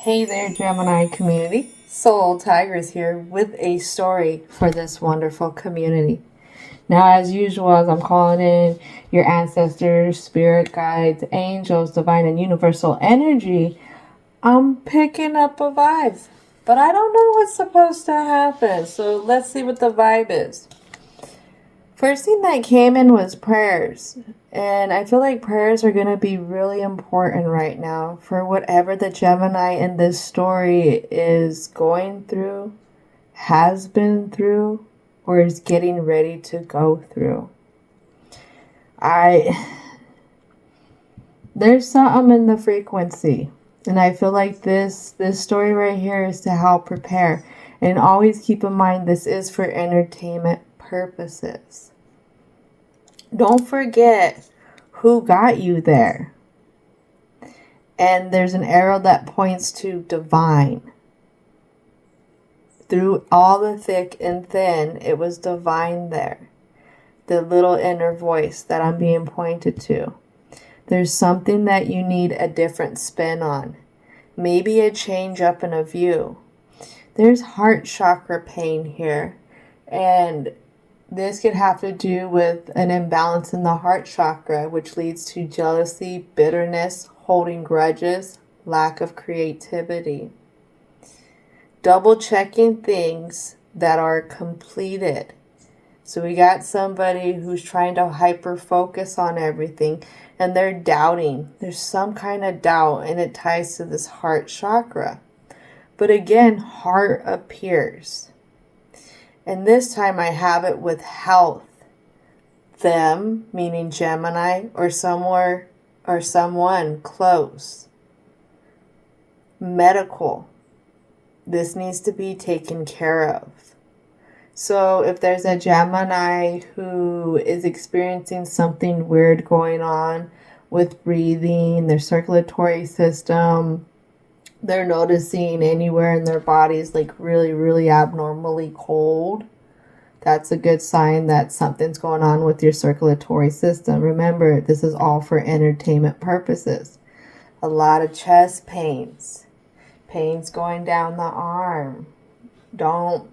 Hey there, Gemini community. Soul Tigers here with a story for this wonderful community. Now, as usual, as I'm calling in your ancestors, spirit guides, angels, divine and universal energy, I'm picking up a vibe. But I don't know what's supposed to happen. So let's see what the vibe is. First thing that came in was prayers. And I feel like prayers are going to be really important right now for whatever the Gemini in this story is going through, has been through, or is getting ready to go through. There's something in the frequency. And I feel like this story right here is to help prepare. And always keep in mind this is for entertainment purposes. Don't forget who got you there. And there's an arrow that points to divine. Through all the thick and thin, it was divine there. The little inner voice that I'm being pointed to. There's something that you need a different spin on. Maybe a change up in a view. There's heart chakra pain here. And this could have to do with an imbalance in the heart chakra, which leads to jealousy, bitterness, holding grudges, lack of creativity. Double checking things that are completed. So we got somebody who's trying to hyper focus on everything and they're doubting. There's some kind of doubt and it ties to this heart chakra. But again, heart appears. And this time I have it with health. Them, meaning Gemini, or somewhere or someone close. Medical. This needs to be taken care of. So if there's a Gemini who is experiencing something weird going on with breathing, their circulatory system, they're noticing anywhere in their bodies like really, really abnormally cold, that's a good sign that something's going on with your circulatory system. Remember, this is all for entertainment purposes. A lot of chest pains. Pains going down the arm. Don't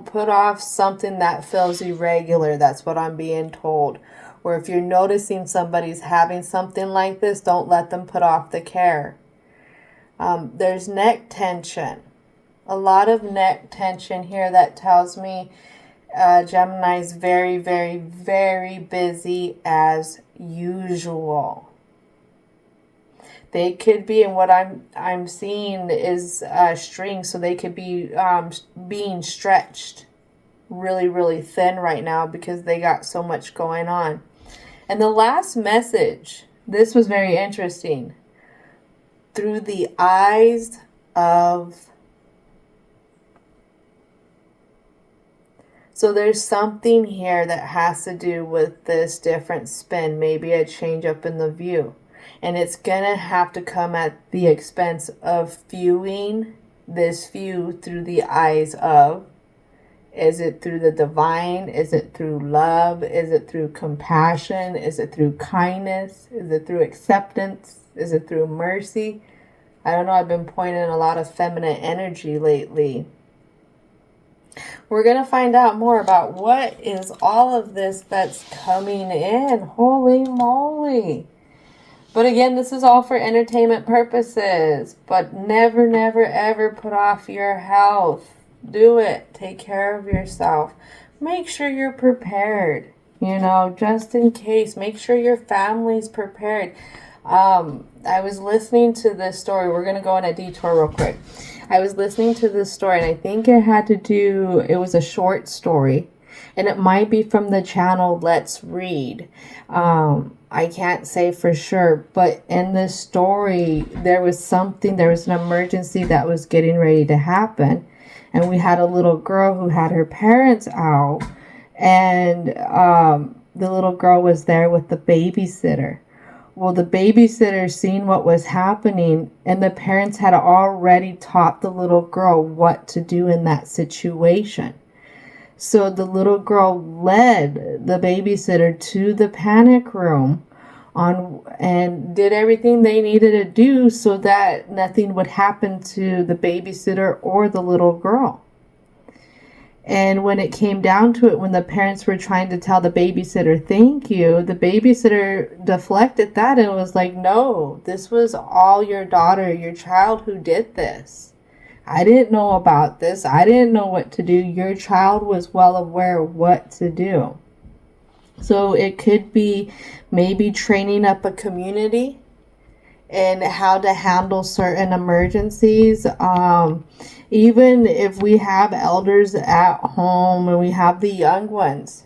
put off something that feels irregular. That's what I'm being told. Or if you're noticing somebody's having something like this, don't let them put off the care. There's neck tension. A lot of neck tension here that tells me Gemini is very, very, very busy as usual. They could be, and what I'm seeing is strings, so they could be being stretched really, really thin right now because they got so much going on. And the last message, this was very interesting. Through the eyes of... So there's something here that has to do with this different spin, maybe a change up in the view. And it's going to have to come at the expense of viewing this view through the eyes of, is it through the divine? Is it through love? Is it through compassion? Is it through kindness? Is it through acceptance? Is it through mercy? I don't know, I've been pointing a lot of feminine energy lately. We're going to find out more about what is all of this that's coming in. Holy moly. But again, this is all for entertainment purposes. But never, never, ever put off your health. Do it. Take care of yourself. Make sure you're prepared. Just in case. Make sure your family's prepared. I was listening to this story. We're going to go on a detour real quick. I was listening to this story, and I think it was a short story. And it might be from the channel Let's Read. I can't say for sure, but in this story, there was an emergency that was getting ready to happen. And we had a little girl who had her parents out, and the little girl was there with the babysitter. Well, the babysitter seen what was happening, and the parents had already taught the little girl what to do in that situation. So the little girl led the babysitter to the panic room and did everything they needed to do so that nothing would happen to the babysitter or the little girl. And when it came down to it, when the parents were trying to tell the babysitter thank you, the babysitter deflected that and was like, no, this was all your daughter, your child who did this. I didn't know about this. I didn't know what to do. Your child was well aware of what to do. So it could be maybe training up a community and how to handle certain emergencies. Even if we have elders at home and we have the young ones,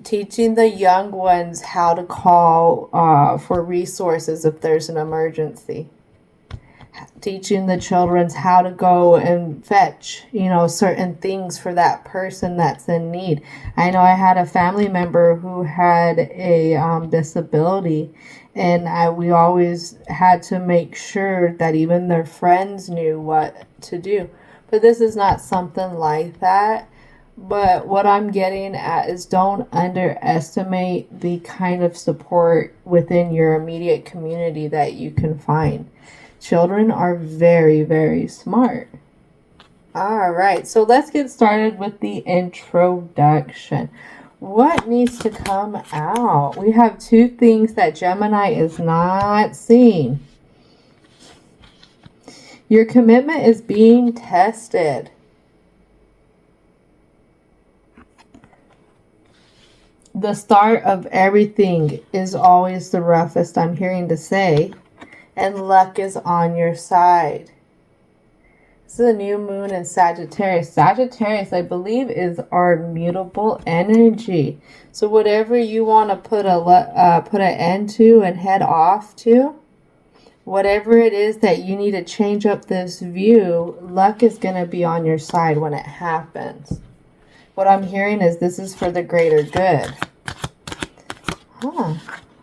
teaching the young ones how to call for resources if there's an emergency. Teaching the children how to go and fetch, certain things for that person that's in need. I know I had a family member who had a disability, and we always had to make sure that even their friends knew what to do. But this is not something like that. But what I'm getting at is don't underestimate the kind of support within your immediate community that you can find. Children are very, very smart. All right, so let's get started with the introduction. What needs to come out? We have two things that Gemini is not seeing. Your commitment is being tested. The start of everything is always the roughest, I'm hearing to say. And luck is on your side. This is a new moon in Sagittarius. Sagittarius, I believe, is our mutable energy. So whatever you want to put an end to and head off to, whatever it is that you need to change up this view, luck is going to be on your side when it happens. What I'm hearing is this is for the greater good. All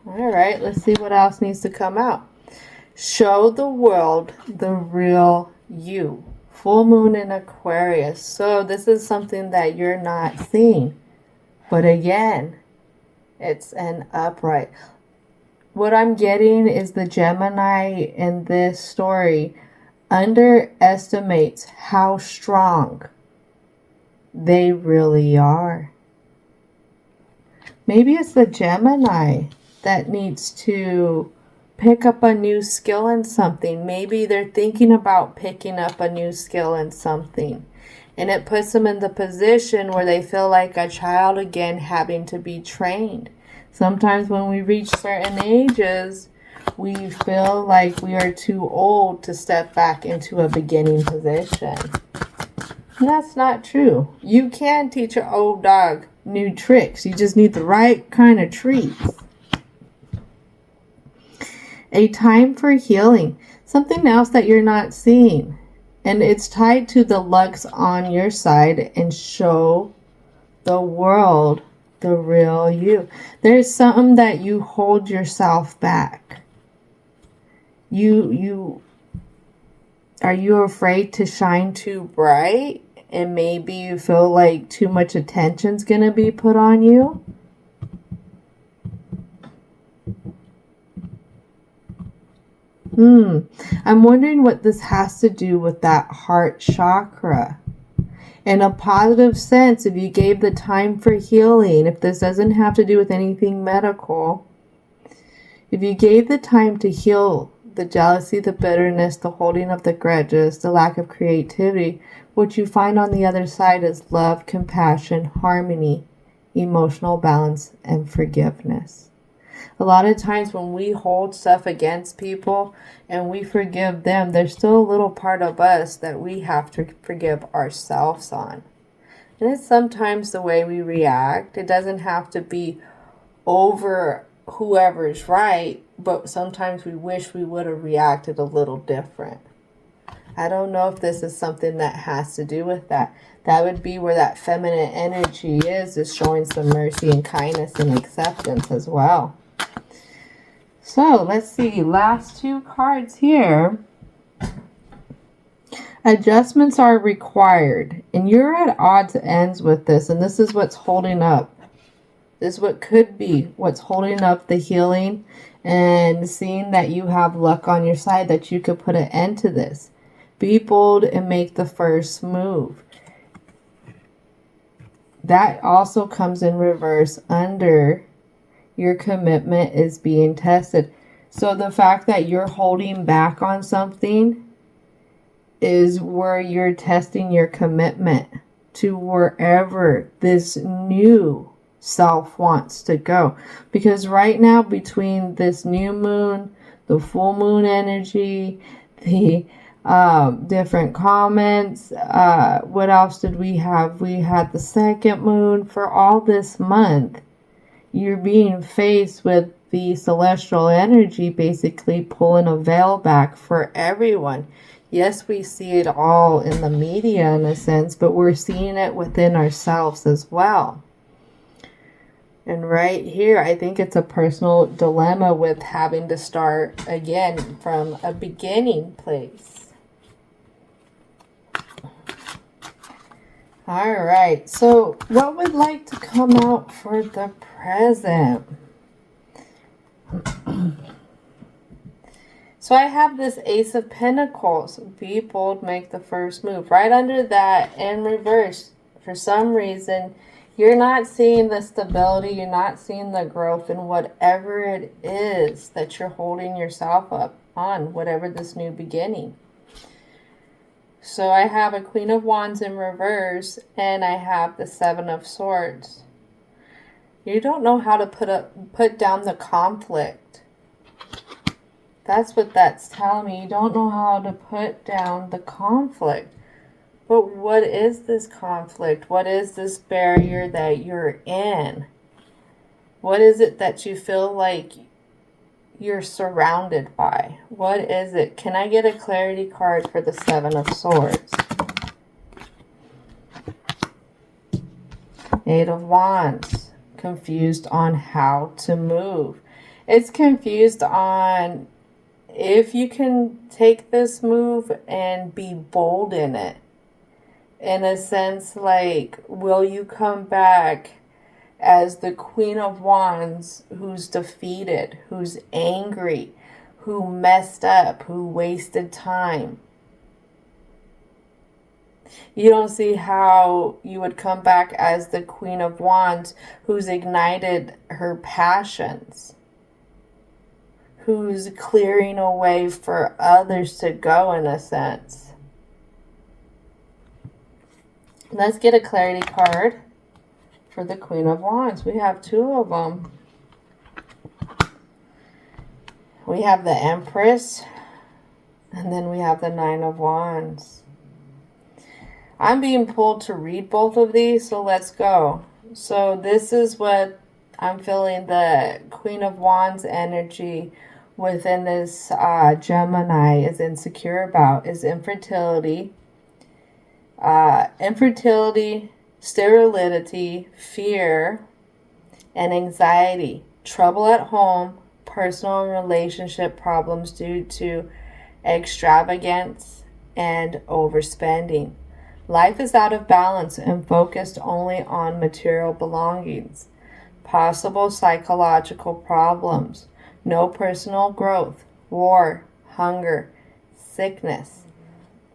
right, let's see what else needs to come out. Show the world the real you. Full moon in Aquarius. So this is something that you're not seeing. But again, it's an upright. What I'm getting is the Gemini in this story underestimates how strong they really are. Maybe it's the Gemini that needs to pick up a new skill in something. Maybe they're thinking about picking up a new skill in something. And it puts them in the position where they feel like a child again, having to be trained. Sometimes when we reach certain ages, we feel like we are too old to step back into a beginning position. And that's not true. You can teach an old dog new tricks. You just need the right kind of treats. A time for healing. Something else that you're not seeing. And it's tied to the luck's on your side, and show the world the real you. There's something that you hold yourself back. Are you afraid to shine too bright? And maybe you feel like too much attention's going to be put on you? I'm wondering what this has to do with that heart chakra. In a positive sense, if you gave the time for healing, if this doesn't have to do with anything medical, if you gave the time to heal the jealousy, the bitterness, the holding of the grudges, the lack of creativity, what you find on the other side is love, compassion, harmony, emotional balance, and forgiveness. A lot of times when we hold stuff against people and we forgive them, there's still a little part of us that we have to forgive ourselves on. And it's sometimes the way we react. It doesn't have to be over whoever's right, but sometimes we wish we would have reacted a little different. I don't know if this is something that has to do with that. That would be where that feminine energy is showing some mercy and kindness and acceptance as well. So let's see, last two cards here. Adjustments are required, and you're at odds ends with this, and this is what's holding up This is what could be what's holding up the healing, and seeing that you have luck on your side, that you could put an end to this. Be bold and make the first move. That also comes in reverse under your commitment is being tested. So the fact that you're holding back on something is where you're testing your commitment to wherever this new self wants to go. Because right now, between this new moon, the full moon energy, the different comments, what else did we have? We had the second moon. For all this month, you're being faced with the celestial energy basically pulling a veil back for everyone. Yes, we see it all in the media in a sense, but we're seeing it within ourselves as well. And right here, I think it's a personal dilemma with having to start again from a beginning place. All right, so what would like to come out for the present? So I have this Ace of Pentacles. Be bold, make the first move. Right under that, in reverse, for some reason, you're not seeing the stability, you're not seeing the growth in whatever it is that you're holding yourself up on, whatever this new beginning. So I have a Queen of Wands in reverse, and I have the Seven of Swords. You don't know how to put down the conflict. That's what that's telling me. You don't know how to put down the conflict. But what is this conflict? What is this barrier that you're in? What is it that you feel like you're surrounded by? What is it? Can I get a clarity card for the Seven of Swords? Eight of Wands. Confused on how to move. It's confused on if you can take this move and be bold in it. In a sense, like, will you come back as the Queen of Wands who's defeated, who's angry, who messed up, who wasted time? You don't see how you would come back as the Queen of Wands who's ignited her passions, who's clearing a way for others to go, in a sense. Let's get a clarity card for the Queen of Wands. We have two of them. We have the Empress, and then we have the Nine of Wands. I'm being pulled to read both of these, so let's go. So this is what I'm feeling the Queen of Wands energy within this Gemini is insecure about, is infertility. Infertility, sterility, fear, and anxiety, trouble at home, personal and relationship problems due to extravagance and overspending. Life is out of balance and focused only on material belongings. Possible psychological problems, no personal growth, war, hunger, sickness,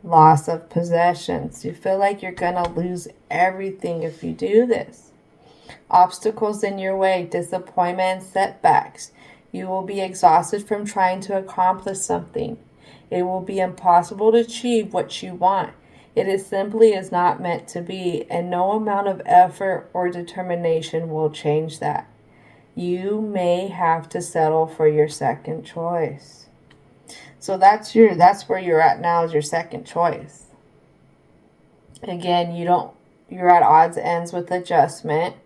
loss of possessions. You feel like you're going to lose everything if you do this. Obstacles in your way, disappointment, setbacks. You will be exhausted from trying to accomplish something. It will be impossible to achieve what you want. It is simply is not meant to be, and no amount of effort or determination will change that. You may have to settle for your second choice. So that's where you're at now, is your second choice. Again, you're at odds ends with adjustment.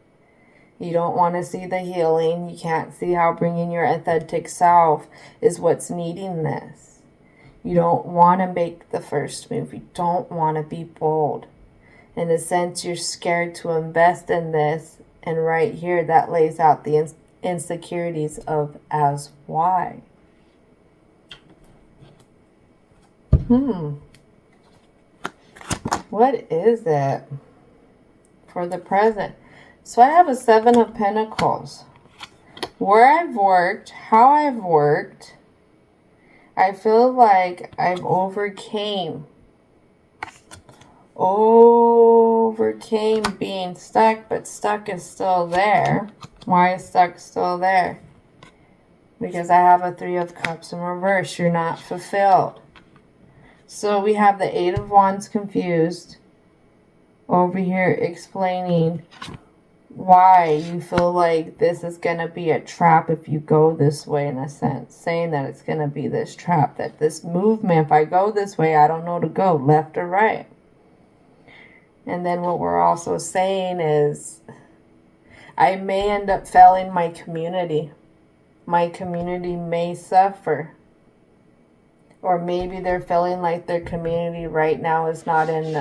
You don't want to see the healing. You can't see how bringing your authentic self is what's needing this. You don't want to make the first move. You don't want to be bold. In a sense, you're scared to invest in this. And right here, that lays out the insecurities of as why. What is it for the present? So I have a Seven of Pentacles. Where I've worked, how I've worked, I feel like I've overcame being stuck, but stuck is still there. Why is stuck still there? Because I have a Three of Cups in reverse. You're not fulfilled. So we have the Eight of Wands confused over here explaining why you feel like this is going to be a trap if you go this way, in a sense. Saying that it's going to be this trap, that this movement, if I go this way, I don't know to go left or right. And then what we're also saying is I may end up failing my community. My community may suffer. Or maybe they're feeling like their community right now is not in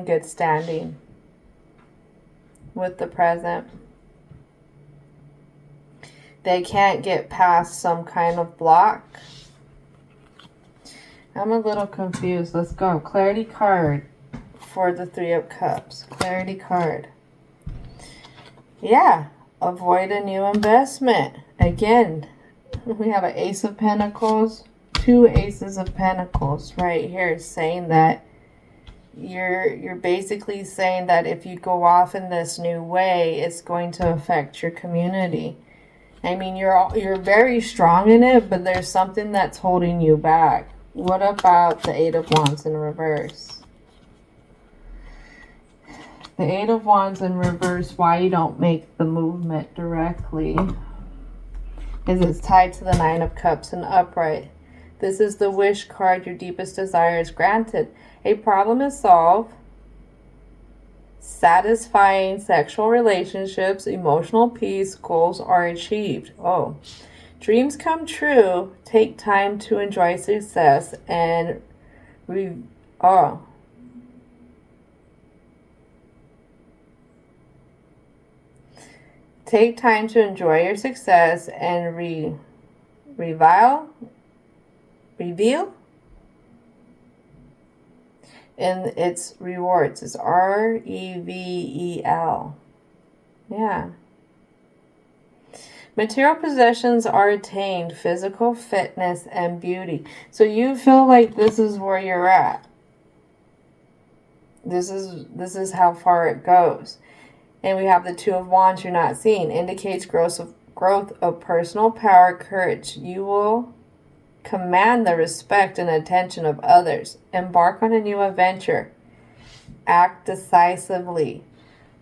good standing with the present. They can't get past some kind of block. I'm a little confused. Let's go. Clarity card for the Three of Cups. Clarity card. Yeah. Avoid a new investment. Again, we have an Ace of Pentacles, two Aces of Pentacles right here, saying that you're basically saying that if you go off in this new way, it's going to affect your community. I mean, you're very strong in it, but there's something that's holding you back. What about the Eight of Wands in reverse? The Eight of Wands in reverse, why you don't make the movement directly, is it's tied to the Nine of Cups in upright. This is the wish card. Your deepest desire is granted. A problem is solved. Satisfying sexual relationships, emotional peace, goals are achieved. Oh, dreams come true. Take time to enjoy success and take time to enjoy your success and reveal in its rewards. It's REVEL. Yeah. Material possessions are attained, physical fitness and beauty. So you feel like this is where you're at. This is how far it goes. And we have the Two of Wands you're not seeing. Indicates growth of personal power, courage. You will command the respect and attention of others. Embark on a new adventure. Act decisively.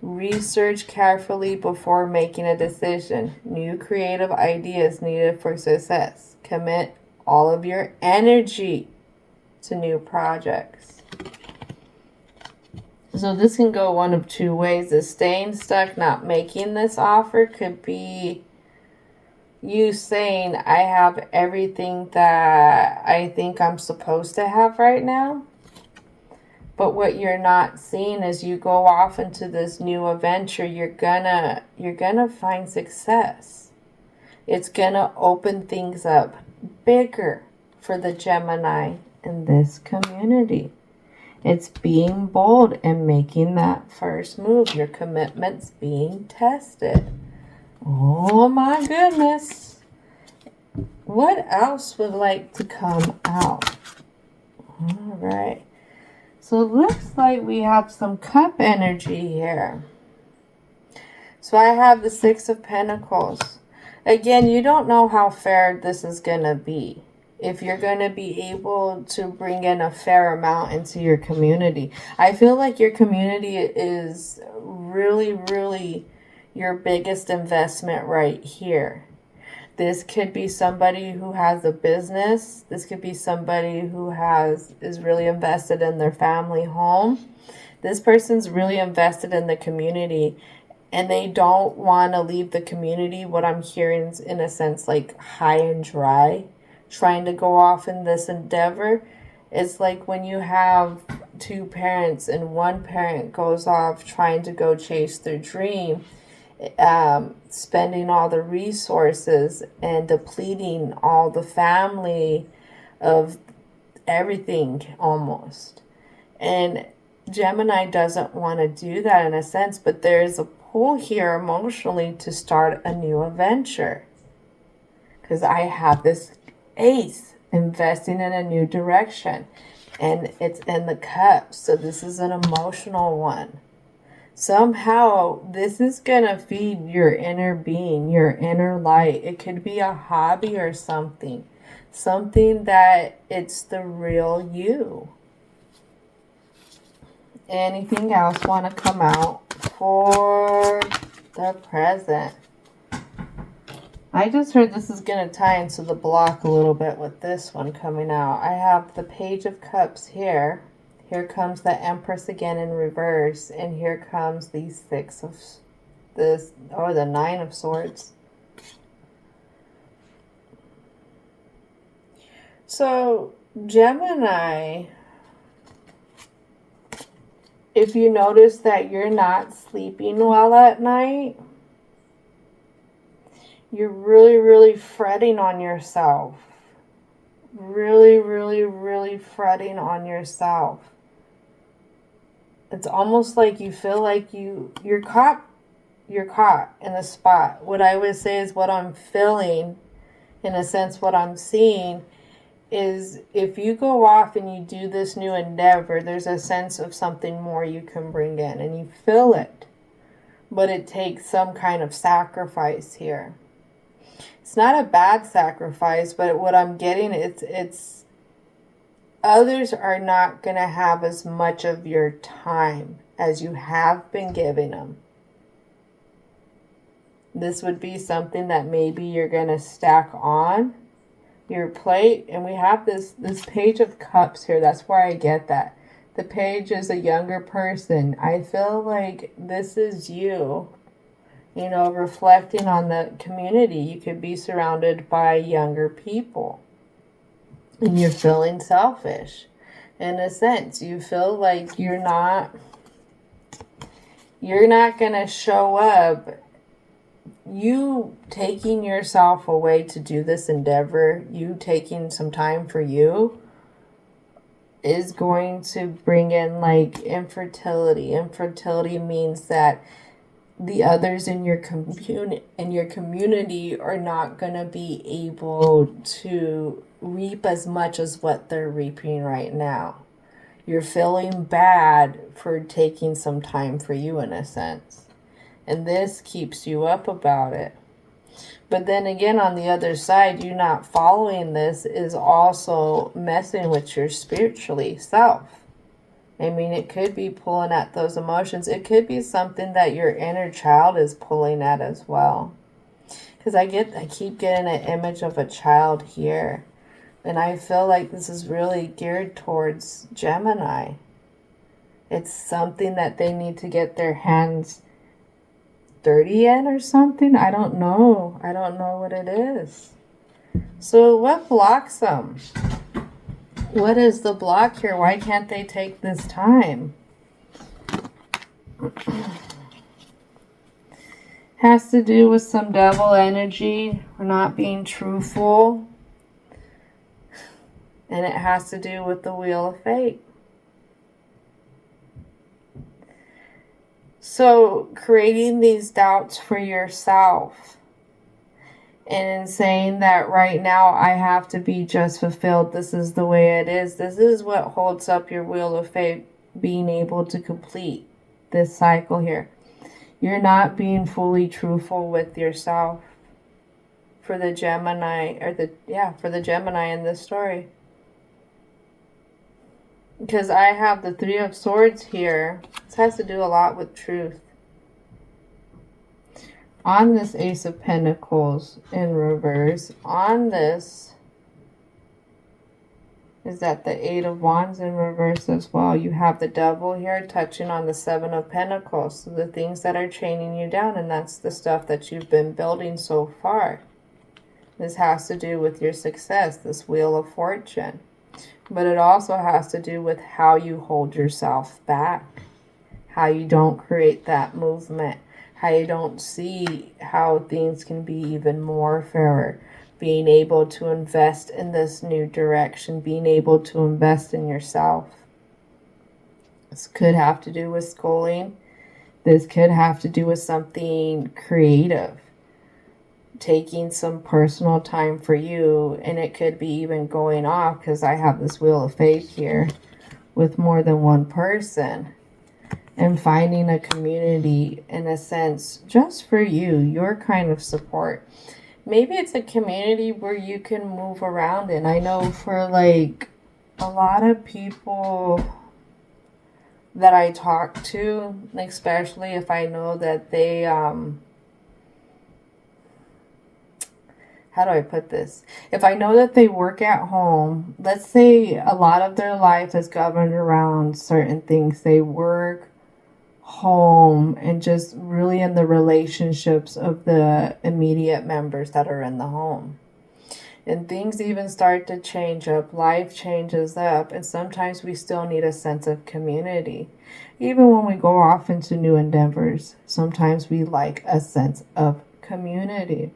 Research carefully before making a decision. New creative ideas needed for success. Commit all of your energy to new projects. So this can go one of two ways. The staying stuck, not making this offer, could be you saying, I have everything that I think I'm supposed to have right now. But what you're not seeing is you go off into this new adventure, you're gonna find success. It's gonna open things up bigger for the Gemini in this community. It's being bold and making that first move. Your commitment's being tested. Oh my goodness. What else would like to come out? All right. So it looks like we have some cup energy here. So I have the Six of Pentacles. Again, you don't know how fair this is going to be. If you're going to be able to bring in a fair amount into your community. I feel like your community is really, really your biggest investment right here. This could be somebody who has a business. This could be somebody who is really invested in their family home. This person's really invested in the community and they don't want to leave the community. What I'm hearing is, in a sense, like high and dry, trying to go off in this endeavor. It's like when you have two parents and one parent goes off trying to go chase their dream, spending all the resources and depleting all the family of everything almost. And Gemini doesn't want to do that in a sense, but there is a pull here emotionally to start a new adventure. Because I have this ace investing in a new direction, and it's in the cups, so this is an emotional one. Somehow this is gonna feed your inner being, your inner light. It could be a hobby or something that it's the real you. Anything else want to come out for the present? I just heard this is going to tie into the block a little bit with this one coming out. I have the Page of Cups here. Here comes the Empress again in reverse. And here comes the the Nine of Swords. So, Gemini, if you notice that you're not sleeping well at night, you're really, really fretting on yourself. Really, really, really fretting on yourself. It's almost like you feel like you're caught in the spot. What I would say is what I'm feeling, in a sense, what I'm seeing is if you go off and you do this new endeavor, there's a sense of something more you can bring in, and you feel it. But it takes some kind of sacrifice here. It's not a bad sacrifice, but what I'm getting, it's others are not going to have as much of your time as you have been giving them. This would be something that maybe you're going to stack on your plate. And we have this Page of Cups here. That's where I get that. The page is a younger person. I feel like this is you, reflecting on the community. You could be surrounded by younger people. And you're feeling selfish. In a sense, you feel like you're not going to show up. You taking yourself away to do this endeavor, you taking some time for you, is going to bring in like infertility. Infertility means that the others in your community are not going to be able to reap as much as what they're reaping right now. You're feeling bad for taking some time for you, in a sense. And this keeps you up about it. But then again, on the other side, you not following this is also messing with your spiritually self. I mean, it could be pulling at those emotions. It could be something that your inner child is pulling at as well. Because I keep getting an image of a child here. And I feel like this is really geared towards Gemini. It's something that they need to get their hands dirty in or something. I don't know. I don't know what it is. So what blocks them? What is the block here? Why can't they take this time? Has to do with some devil energy or not being truthful. And it has to do with the Wheel of Fate. So creating these doubts for yourself and saying that right now I have to be just fulfilled. This is the way it is. This is what holds up your Wheel of Fate being able to complete this cycle here. You're not being fully truthful with yourself for the Gemini for the Gemini in this story. Because I have the Three of Swords here. This has to do a lot with truth. On this Ace of Pentacles in reverse, on this is that the Eight of Wands in reverse as well. You have the Devil here touching on the Seven of Pentacles. So the things that are chaining you down, and that's the stuff that you've been building so far. This has to do with your success, this Wheel of Fortune. But it also has to do with how you hold yourself back. How you don't create that movement. How you don't see how things can be even more fairer. Being able to invest in this new direction. Being able to invest in yourself. This could have to do with schooling. This could have to do with something creative, taking some personal time for you, and it could be even going off, because I have this wheel of faith here with more than one person, and finding a community, in a sense, just for you, your kind of support. Maybe it's a community where you can move around in. I know for like a lot of people that I talk to, especially if I know that they, how do I put this? If I know that they work at home, let's say a lot of their life is governed around certain things. They work, home, and just really in the relationships of the immediate members that are in the home. And things even start to change up. Life changes up. And sometimes we still need a sense of community. Even when we go off into new endeavors, sometimes we like a sense of community.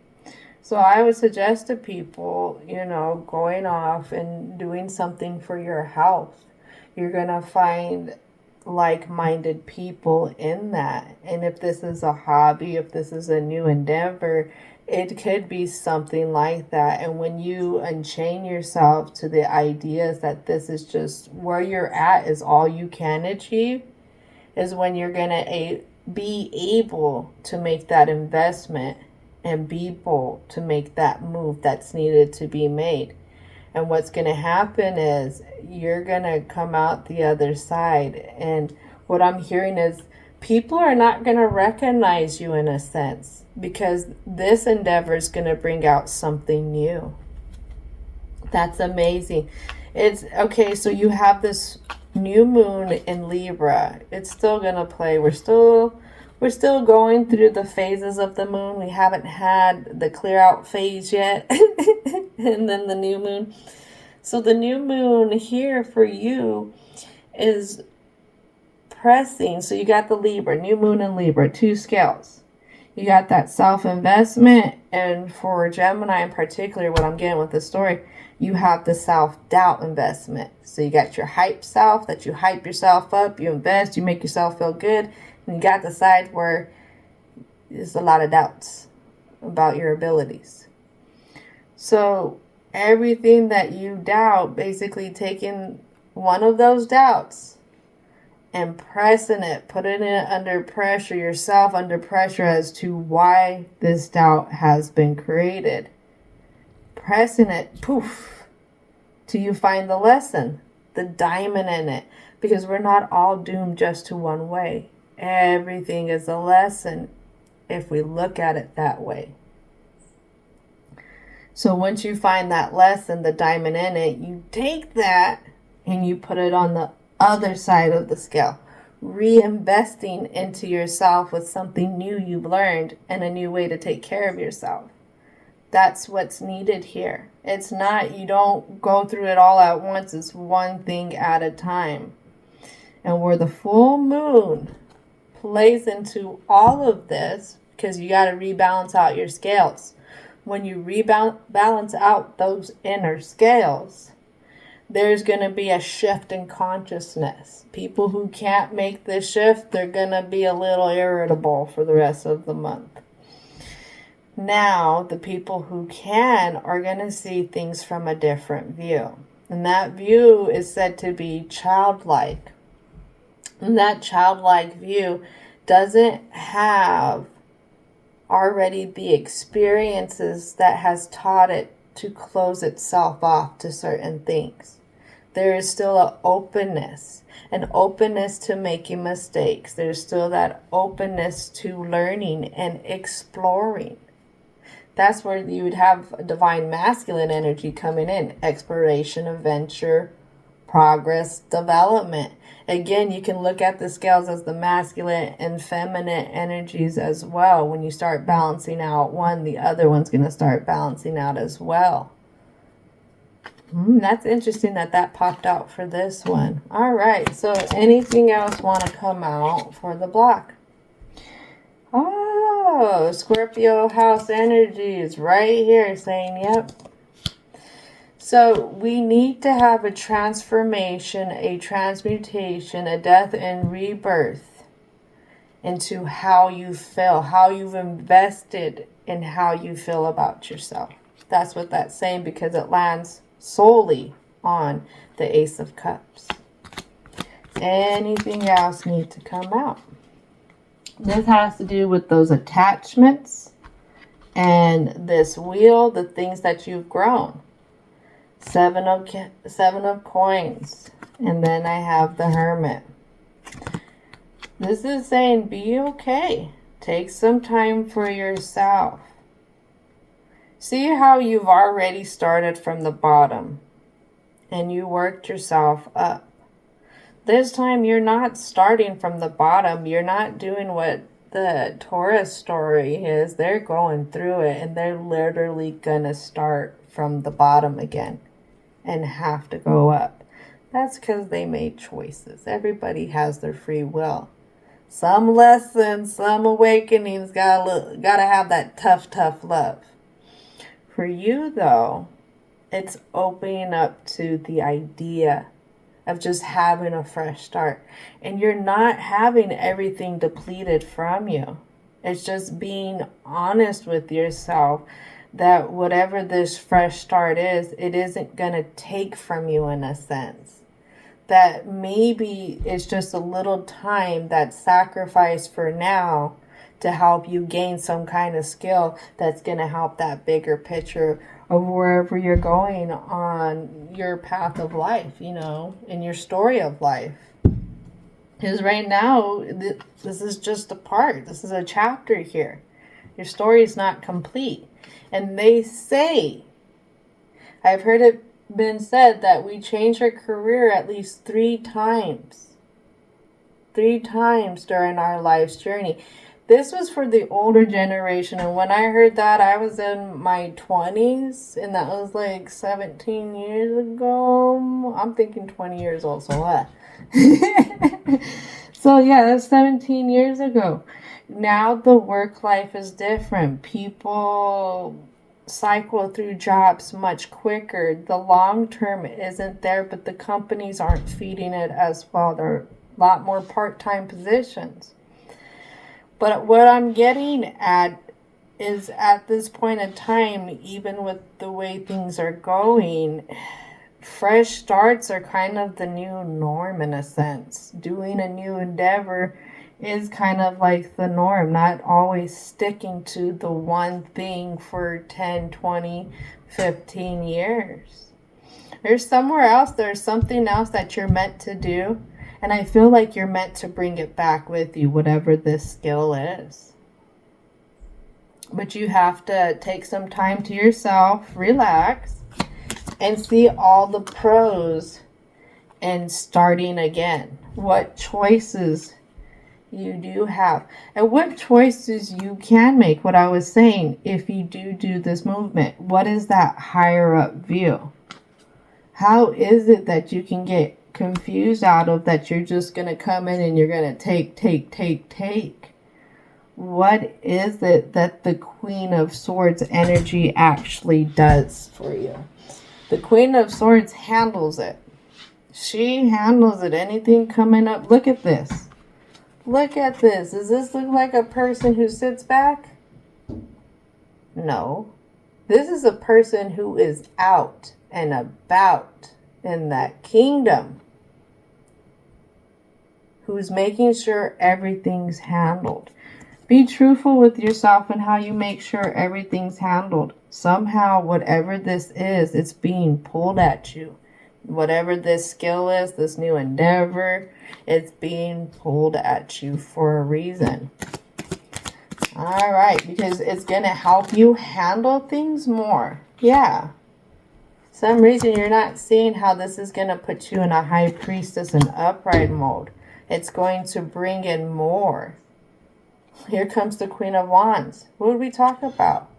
So I would suggest to people, going off and doing something for your health. You're going to find like-minded people in that. And if this is a hobby, if this is a new endeavor, it could be something like that. And when you unchain yourself to the ideas that this is just where you're at is all you can achieve, is when you're going to be able to make that investment and be bold to make that move that's needed to be made. And what's going to happen is you're going to come out the other side. And what I'm hearing is people are not going to recognize you, in a sense, because this endeavor is going to bring out something new. That's amazing. It's okay. So you have this new moon in Libra. It's still going to play. We're still going through the phases of the moon. We haven't had the clear out phase yet. And then the new moon. So the new moon here for you is pressing. So you got the Libra, new moon in Libra, 2 scales. You got that self-investment. And for Gemini in particular, what I'm getting with the story, you have the self-doubt investment. So you got your hype self, that you hype yourself up, you invest, you make yourself feel good. And you got the side where there's a lot of doubts about your abilities. So everything that you doubt, basically taking one of those doubts and pressing it, putting it under pressure, yourself under pressure as to why this doubt has been created. Pressing it, poof, till you find the lesson, the diamond in it. Because we're not all doomed just to one way. Everything is a lesson if we look at it that way. So once you find that lesson, the diamond in it, you take that and you put it on the other side of the scale, reinvesting into yourself with something new you've learned and a new way to take care of yourself. That's what's needed here. It's not, you don't go through it all at once. It's one thing at a time. And where the full moon plays into all of this, because you got to rebalance out your scales. When you rebalance out those inner scales, there's going to be a shift in consciousness. People who can't make this shift, they're going to be a little irritable for the rest of the month. Now, the people who can are going to see things from a different view. And that view is said to be childlike. And that childlike view doesn't have already the experiences that has taught it to close itself off to certain things. There is still an openness to making mistakes. There's still that openness to learning and exploring. That's where you would have divine masculine energy coming in. Exploration, adventure, progress, development. Again, you can look at the scales as the masculine and feminine energies as well. When you start balancing out one, the other one's going to start balancing out as well. That's interesting that popped out for this one. All right, so anything else want to come out for the block? Scorpio house energy is right here saying, yep. So we need to have a transformation, a transmutation, a death and rebirth into how you feel, how you've invested in how you feel about yourself. That's what that's saying, because it lands solely on the Ace of Cups. Anything else need to come out? This has to do with those attachments and this wheel, the things that you've grown. Seven of coins. And then I have the Hermit. This is saying be okay. Take some time for yourself. See how you've already started from the bottom and you worked yourself up. This time you're not starting from the bottom. You're not doing what the Taurus story is. They're going through it and they're literally gonna start from the bottom again and have to go up. That's because they made choices. Everybody has their free will. Some lessons, some awakenings gotta have that tough love. For you though, it's opening up to the idea of just having a fresh start. And you're not having everything depleted from you. It's just being honest with yourself that whatever this fresh start is, it isn't going to take from you in a sense. That maybe it's just a little time that's sacrificed for now to help you gain some kind of skill that's going to help that bigger picture of wherever you're going on your path of life, you know, in your story of life. Because right now, this is just a part. This is a chapter here. Your story is not complete. And they say, I've heard it been said that we change our career at least 3 times. 3 times during our life's journey. This was for the older generation, and when I heard that, I was in my 20s, and that was like 17 years ago. I'm thinking 20 years old, so what? So yeah, that's 17 years ago. Now the work life is different. People cycle through jobs much quicker. The long term isn't there, but the companies aren't feeding it as well. There are a lot more part-time positions. But what I'm getting at is at this point in time, even with the way things are going, fresh starts are kind of the new norm in a sense. Doing a new endeavor is kind of like the norm, not always sticking to the one thing for 10, 20, 15 years. There's somewhere else, there's something else that you're meant to do. And I feel like you're meant to bring it back with you, whatever this skill is. But you have to take some time to yourself, relax, and see all the pros in starting again. What choices you do have. And what choices you can make. What I was saying, if you do this movement, what is that higher up view? How is it that you can get confused out of that you're just going to come in and you're going to take? What is it that the Queen of Swords energy actually does for you? The Queen of Swords handles it. She handles it. Anything coming up. Look at this. Look at this. Does this look like a person who sits back? No. This is a person who is out and about in that kingdom, who's making sure everything's handled. Be truthful with yourself and how you make sure everything's handled. Somehow, whatever this is, it's being pulled at you. Whatever this skill is, this new endeavor, it's being pulled at you for a reason. All right, because it's going to help you handle things more. Yeah. Some reason you're not seeing how this is going to put you in a high priestess and upright mode. It's going to bring in more. Here comes the Queen of Wands. What would we talk about?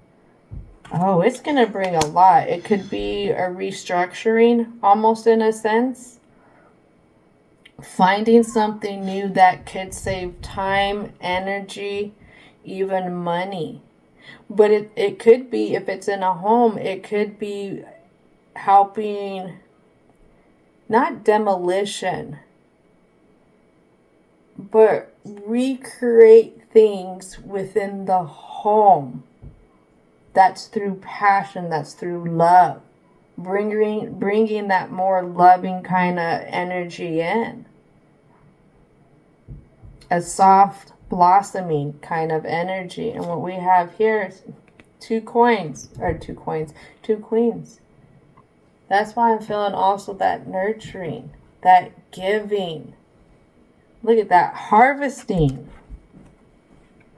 Oh, it's going to bring a lot. It could be a restructuring, almost in a sense. Finding something new that could save time, energy, even money. But it could be, if it's in a home, it could be helping, not demolition, but recreate things within the home. That's through passion, that's through love. Bringing that more loving kind of energy in. A soft blossoming kind of energy. And what we have here is two queens. That's why I'm feeling also that nurturing, that giving. Look at that, harvesting.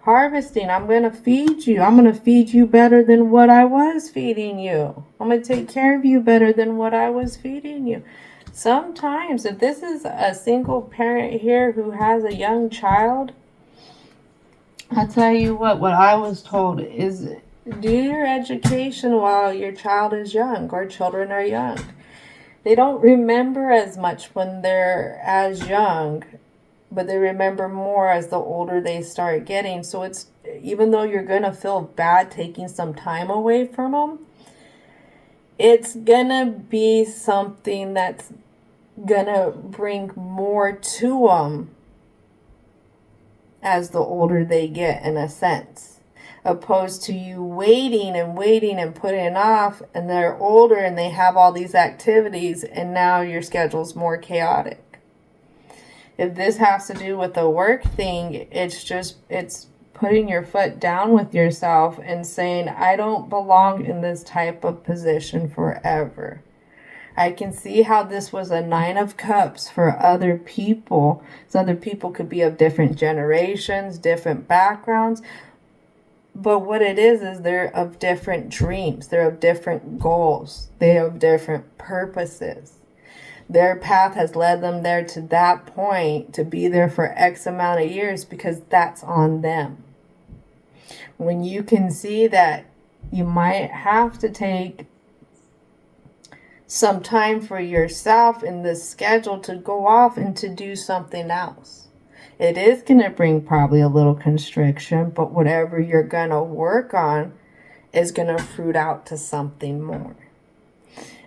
I'm going to feed you. I'm going to feed you better than what I was feeding you. I'm going to take care of you better than what I was feeding you. Sometimes, if this is a single parent here who has a young child, I'll tell you what I was told is do your education while your child is young or children are young. They don't remember as much when they're as young, but they remember more as the older they start getting. So it's, even though you're going to feel bad taking some time away from them, it's going to be something that's going to bring more to them as the older they get, in a sense. Opposed to you waiting and putting it off, and they're older and they have all these activities, and now your schedule's more chaotic. If this has to do with a work thing, it's putting your foot down with yourself and saying, I don't belong in this type of position forever. I can see how this was a 9 of Cups for other people. So other people could be of different generations, different backgrounds. But what it is they're of different dreams. They're of different goals. They have different purposes. Their path has led them there to that point, to be there for X amount of years, because that's on them. When you can see that you might have to take some time for yourself in this schedule to go off and to do something else. It is going to bring probably a little constriction, but whatever you're going to work on is going to fruit out to something more.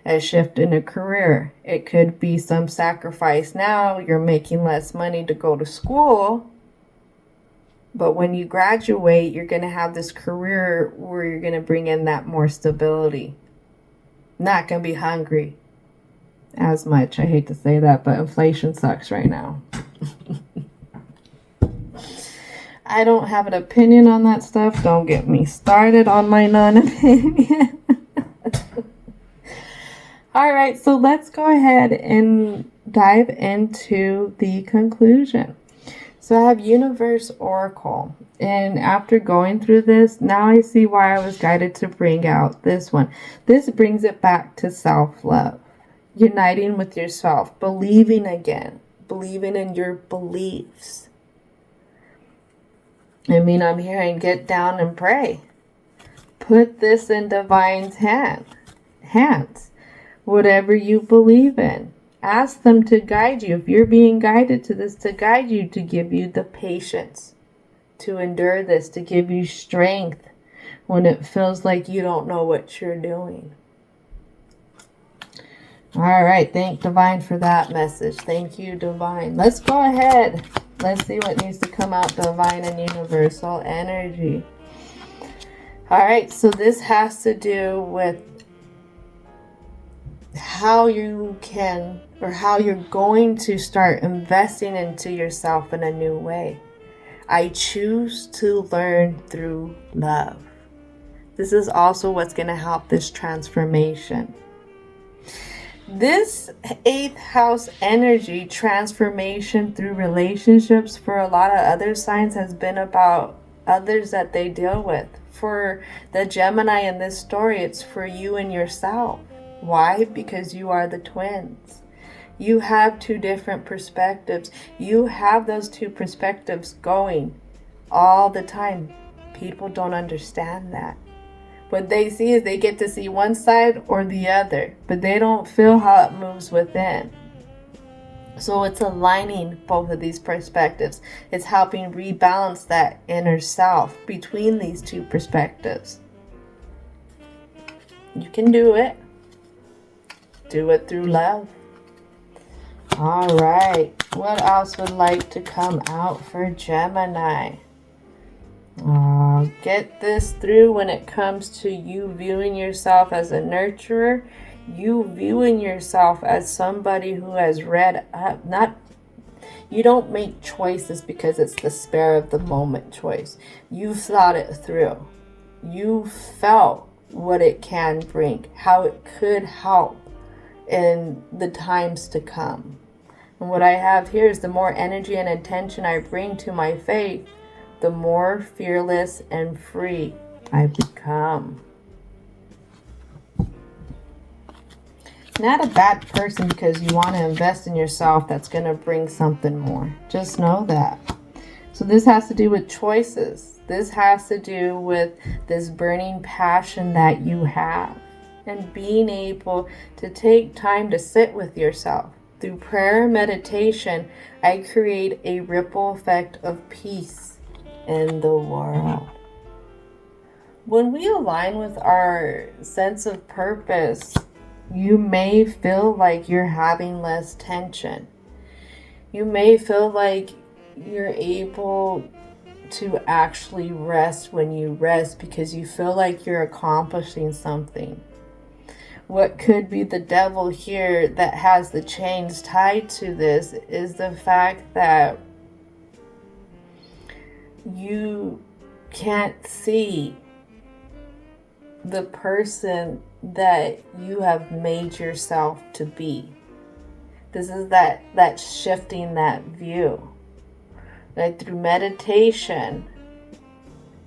A shift in a career. It could be some sacrifice now. You're making less money to go to school. But when you graduate, you're going to have this career where you're going to bring in that more stability. Not going to be hungry as much. I hate to say that, but inflation sucks right now. I don't have an opinion on that stuff. Don't get me started on my non-opinion. All right, so let's go ahead and dive into the conclusion. So I have Universe Oracle. And after going through this, now I see why I was guided to bring out this one. This brings it back to self-love. Uniting with yourself. Believing again. Believing in your beliefs. I mean, I'm hearing get down and pray. Put this in Divine's hands. Whatever you believe in. Ask them to guide you. If you're being guided to this, to guide you, to give you the patience to endure this, to give you strength when it feels like you don't know what you're doing. All right. Thank Divine for that message. Thank you, Divine. Let's go ahead. Let's see what needs to come out, Divine and Universal Energy. All right. So this has to do with how you can, or how you're going to start investing into yourself in a new way. I choose to learn through love. This is also what's going to help this transformation. This 8th house energy, transformation through relationships, for a lot of other signs has been about others that they deal with. For the Gemini in this story, it's for you and yourself. Why? Because you are the twins. You have 2 different perspectives. You have those 2 perspectives going all the time. People don't understand that. What they see is they get to see one side or the other, but they don't feel how it moves within. So it's aligning both of these perspectives. It's helping rebalance that inner self between these 2 perspectives. You can do it. do it through love. All right. What else would like to come out for Gemini? Get this through when it comes to you viewing yourself as a nurturer, you viewing yourself as somebody who has read up. You don't make choices because it's the spur of the moment choice. You've thought it through. You felt what it can bring, how it could help in the times to come. And what I have here is the more energy and attention I bring to my faith, the more fearless and free I become. Not a bad person because you want to invest in yourself that's going to bring something more. Just know that. So this has to do with choices. This has to do with this burning passion that you have and being able to take time to sit with yourself. Through prayer and meditation, I create a ripple effect of peace in the world. When we align with our sense of purpose, you may feel like you're having less tension. You may feel like you're able to actually rest when you rest because you feel like you're accomplishing something. What could be the devil here that has the chains tied to this is the fact that you can't see the person that you have made yourself to be. This is that shifting that view. Like through meditation,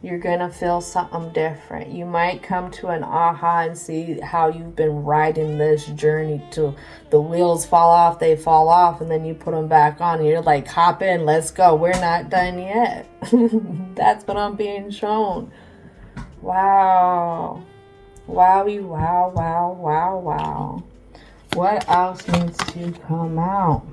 you're going to feel something different. You might come to an aha and see how you've been riding this journey till the wheels fall off, they fall off, and then you put them back on and you're like, hop in, let's go. We're not done yet. That's what I'm being shown. Wow. Wowie, wow, wow, wow, wow. What else needs to come out?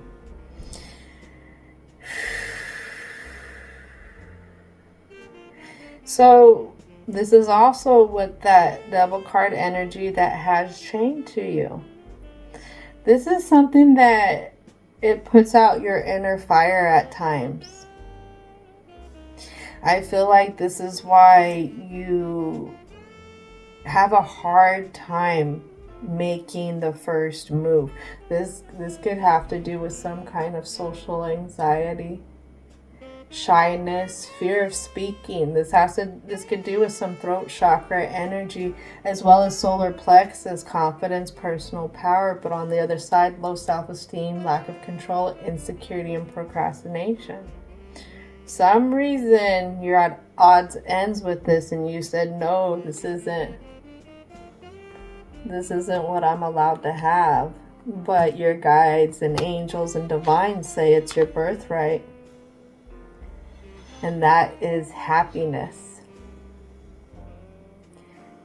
So this is also with that devil card energy that has chained to you. This is something that it puts out your inner fire at times. I feel like this is why you have a hard time making the first move. This could have to do with some kind of social anxiety, shyness, fear of speaking. This could do with some throat chakra energy, as well as solar plexus, confidence, personal power, but on the other side, low self-esteem, lack of control, insecurity, and procrastination. Some reason you're at odds ends with this and you said, no, this isn't what I'm allowed to have. But your guides and angels and divines say it's your birthright. And that is happiness.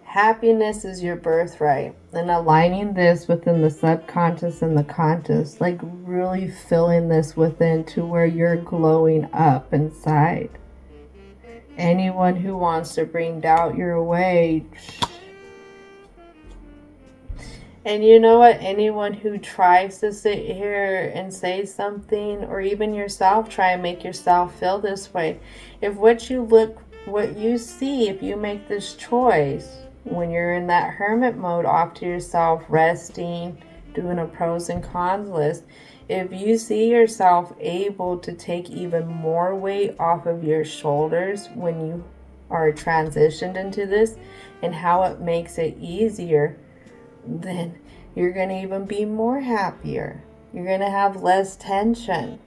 Happiness is your birthright. And aligning this within the subconscious and the conscious, like really filling this within to where you're glowing up inside. Anyone who wants to bring doubt your way, and you know what? Anyone who tries to sit here and say something, or even yourself, try and make yourself feel this way. If what you see, if you make this choice, when you're in that hermit mode, off to yourself, resting, doing a pros and cons list, if you see yourself able to take even more weight off of your shoulders when you are transitioned into this, and how it makes it easier, then you're going to even be more happier. You're going to have less tension.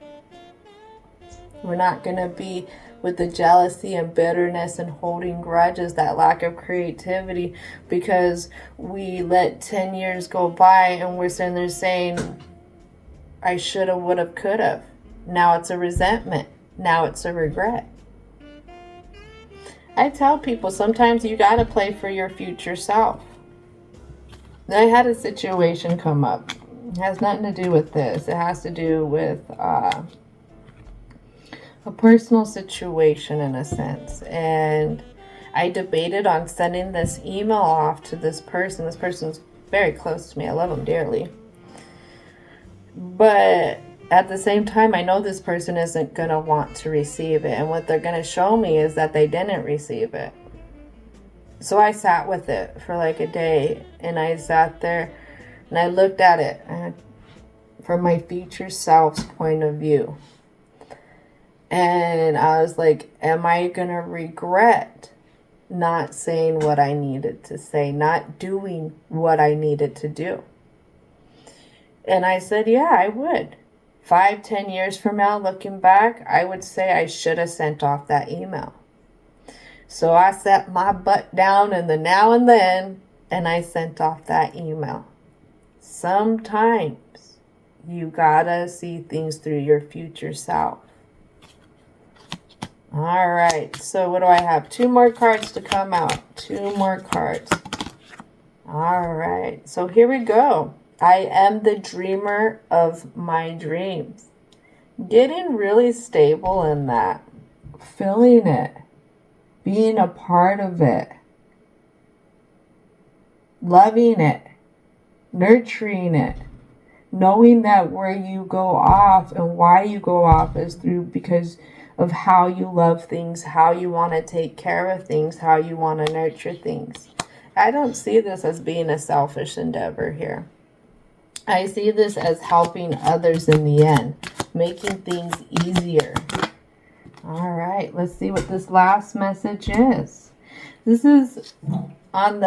We're not going to be with the jealousy and bitterness and holding grudges, that lack of creativity, because we let 10 years go by and we're sitting there saying, I should have, would have, could have. Now it's a resentment. Now it's a regret. I tell people sometimes you got to play for your future self. I had a situation come up. It has nothing to do with this. It has to do with a personal situation in a sense. And I debated on sending this email off to this person. This person's very close to me. I love him dearly. But at the same time, I know this person isn't going to want to receive it. And what they're going to show me is that they didn't receive it. So I sat with it for like a day. And I sat there and I looked at it from my future self's point of view. And I was like, am I going to regret not saying what I needed to say, not doing what I needed to do? And I said, yeah, I would. 5-10 years from now, looking back, I would say I should have sent off that email. So I sat my butt down in the now and then, and I sent off that email. Sometimes you gotta see things through your future self. All right, so what do I have? 2 more cards to come out. 2 more cards. All right, so here we go. I am the dreamer of my dreams. Getting really stable in that. Feeling it. Being a part of it. Loving it. Nurturing it. Knowing that where you go off and why you go off is because of how you love things, how you want to take care of things, how you want to nurture things. I don't see this as being a selfish endeavor here. I see this as helping others in the end, making things easier. All right, let's see what this last message is. This is on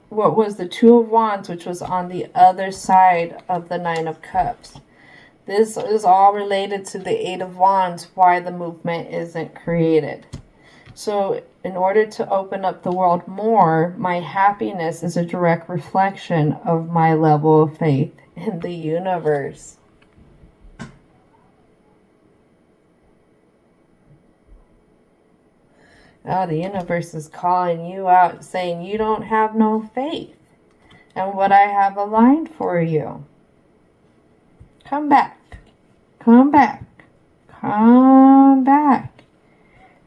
what was the 2 of Wands, which was on the other side of the 9 of Cups. This is all related to the 8 of Wands, why the movement isn't created. So in order to open up the world more, my happiness is a direct reflection of my level of faith in the universe. Oh, the universe is calling you out, saying you don't have no faith in what I have aligned for you. Come back. Come back. Come back.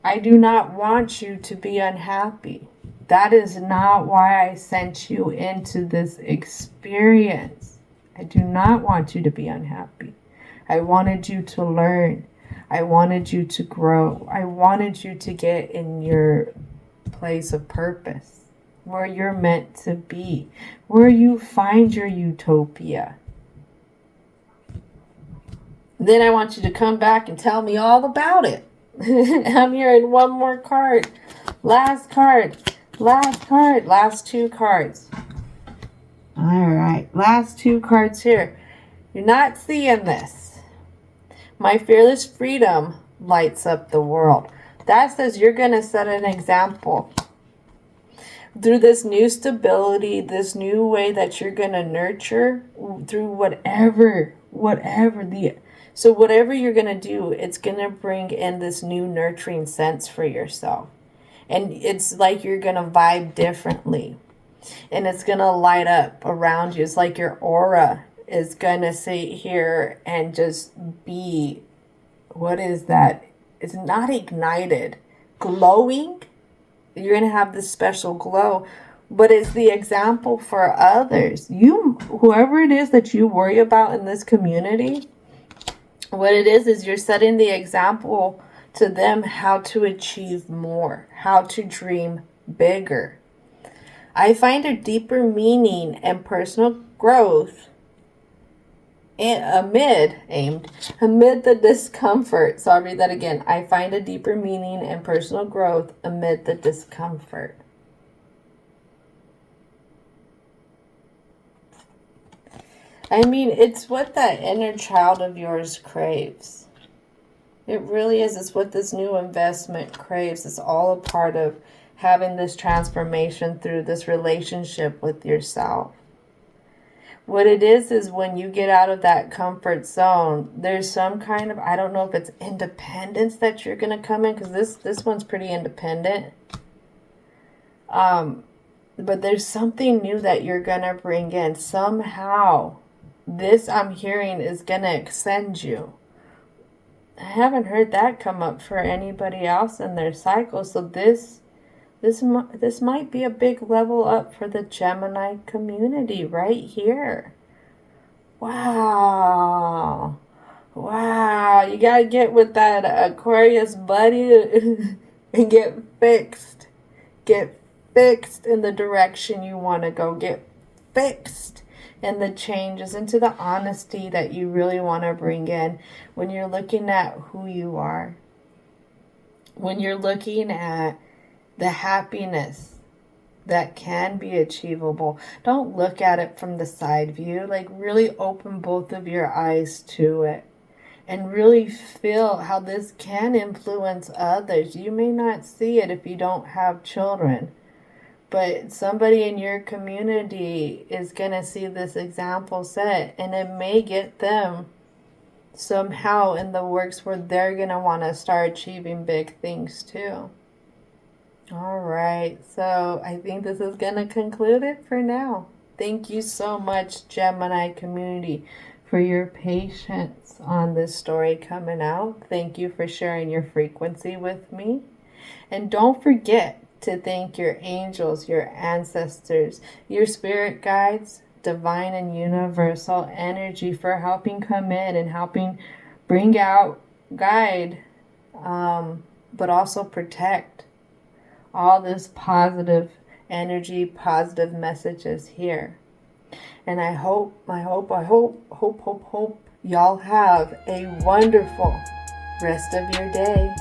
I do not want you to be unhappy. That is not why I sent you into this experience. I do not want you to be unhappy. I wanted you to learn. I wanted you to grow. I wanted you to get in your place of purpose, where you're meant to be, where you find your utopia. Then I want you to come back and tell me all about it. I'm hearing one more card. Last card. Last card. Last 2 cards. All right. Last 2 cards here. You're not seeing this. My fearless freedom lights up the world. That says you're going to set an example. Through this new stability, this new way that you're going to nurture through whatever you're going to do, it's going to bring in this new nurturing sense for yourself. And it's like you're going to vibe differently. And it's going to light up around you. It's like your aura is going to sit here and just be, what is that? It's not ignited. Glowing. You're going to have this special glow. But it's the example for others. Whoever it is that you worry about in this community, what it is you're setting the example to them how to achieve more, how to dream bigger. I find a deeper meaning and personal growth amid the discomfort. So I'll read that again. I find a deeper meaning and personal growth amid the discomfort. I mean, it's what that inner child of yours craves. It really is. It's what this new investment craves. It's all a part of having this transformation through this relationship with yourself. What it is when you get out of that comfort zone, there's some kind of, I don't know if it's independence that you're going to come in, because this one's pretty independent. But there's something new that you're going to bring in. Somehow, this I'm hearing is going to extend you. I haven't heard that come up for anybody else in their cycle. So this might be a big level up for the Gemini community right here. Wow. You gotta get with that Aquarius buddy and get fixed. Get fixed in the direction you want to go. Get fixed in the changes, into the honesty that you really want to bring in when you're looking at who you are. When you're looking at the happiness that can be achievable. Don't look at it from the side view. Like, really open both of your eyes to it. And really feel how this can influence others. You may not see it if you don't have children. But somebody in your community is going to see this example set. And it may get them somehow in the works where they're going to want to start achieving big things too. All right. So I think this is going to conclude it for now. Thank you so much, Gemini community, for your patience on this story coming out. Thank you for sharing your frequency with me. And don't forget to thank your angels, your ancestors, your spirit guides, divine and universal energy for helping come in and helping bring out, guide, but also protect all this positive energy, positive messages here. And I hope y'all have a wonderful rest of your day.